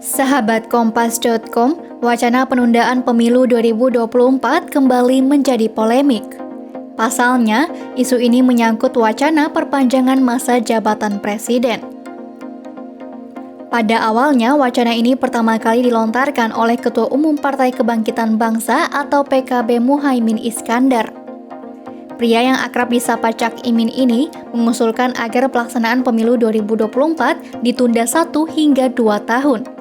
Sahabat Kompas.com, wacana penundaan pemilu 2024 kembali menjadi polemik. Pasalnya, isu ini menyangkut wacana perpanjangan masa jabatan presiden. Pada awalnya, wacana ini pertama kali dilontarkan oleh Ketua Umum Partai Kebangkitan Bangsa atau PKB Muhaimin Iskandar. Pria yang akrab disapa Cak Imin ini mengusulkan agar pelaksanaan pemilu 2024 ditunda 1 hingga 2 tahun.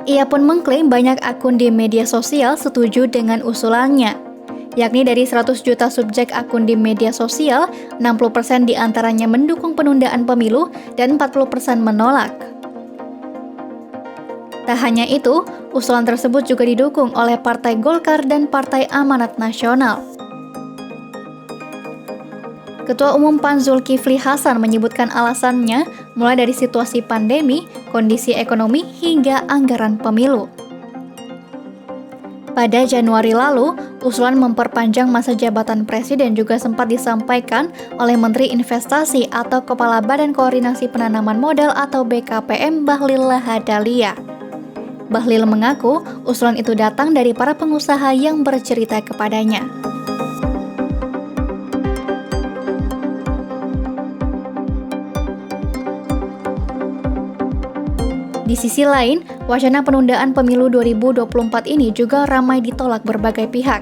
Ia pun mengklaim banyak akun di media sosial setuju dengan usulannya, yakni dari 100 juta subjek akun di media sosial, 60% diantaranya mendukung penundaan pemilu dan 40% menolak. Tak hanya itu, usulan tersebut juga didukung oleh Partai Golkar dan Partai Amanat Nasional. Ketua Umum PAN Zulkifli Hasan menyebutkan alasannya mulai dari situasi pandemi, kondisi ekonomi, hingga anggaran pemilu. Pada Januari lalu, usulan memperpanjang masa jabatan presiden juga sempat disampaikan oleh Menteri Investasi atau Kepala Badan Koordinasi Penanaman Modal atau BKPM Bahlil Lahadalia. Bahlil mengaku usulan itu datang dari para pengusaha yang bercerita kepadanya. Di sisi lain, wacana penundaan pemilu 2024 ini juga ramai ditolak berbagai pihak.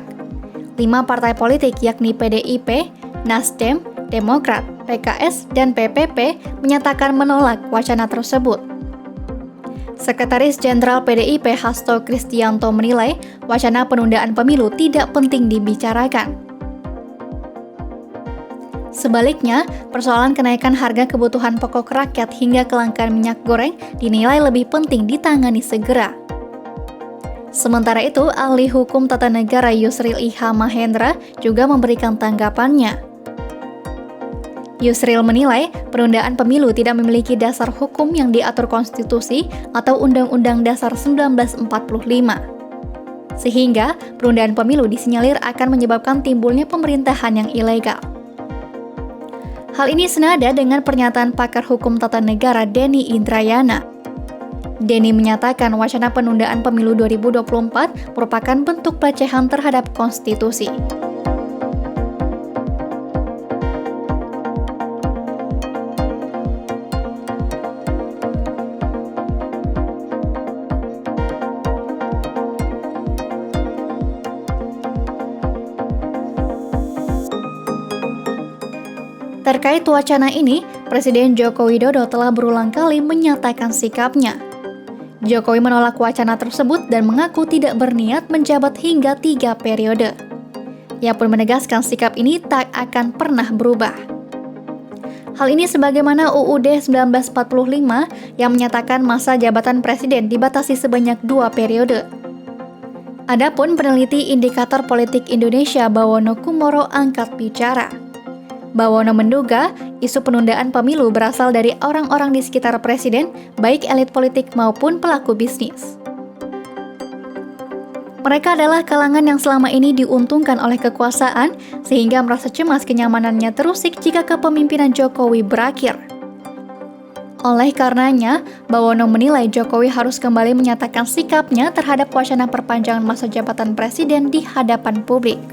5 partai politik yakni PDIP, Nasdem, Demokrat, PKS, dan PPP menyatakan menolak wacana tersebut. Sekretaris Jenderal PDIP Hasto Kristianto menilai wacana penundaan pemilu tidak penting dibicarakan. Sebaliknya, persoalan kenaikan harga kebutuhan pokok rakyat hingga kelangkaan minyak goreng dinilai lebih penting ditangani segera. Sementara itu, ahli hukum tata negara Yusril Iha Mahendra juga memberikan tanggapannya. Yusril menilai penundaan pemilu tidak memiliki dasar hukum yang diatur konstitusi atau Undang-Undang Dasar 1945. Sehingga, penundaan pemilu disinyalir akan menyebabkan timbulnya pemerintahan yang ilegal. Hal ini senada dengan pernyataan pakar hukum tata negara Denny Indrayana. Denny menyatakan wacana penundaan pemilu 2024 merupakan bentuk pelecehan terhadap konstitusi. Terkait wacana ini, Presiden Joko Widodo telah berulang kali menyatakan sikapnya. Jokowi menolak wacana tersebut dan mengaku tidak berniat menjabat hingga 3 periode. Ia pun menegaskan sikap ini tak akan pernah berubah. Hal ini sebagaimana UUD 1945 yang menyatakan masa jabatan presiden dibatasi sebanyak 2 periode. Adapun peneliti Indikator Politik Indonesia Bawono Kumoro angkat bicara. Bawono menduga isu penundaan pemilu berasal dari orang-orang di sekitar presiden, baik elit politik maupun pelaku bisnis. Mereka adalah kalangan yang selama ini diuntungkan oleh kekuasaan, sehingga merasa cemas kenyamanannya terusik jika kepemimpinan Jokowi berakhir. Oleh karenanya, Bawono menilai Jokowi harus kembali menyatakan sikapnya terhadap wacana perpanjangan masa jabatan presiden di hadapan publik.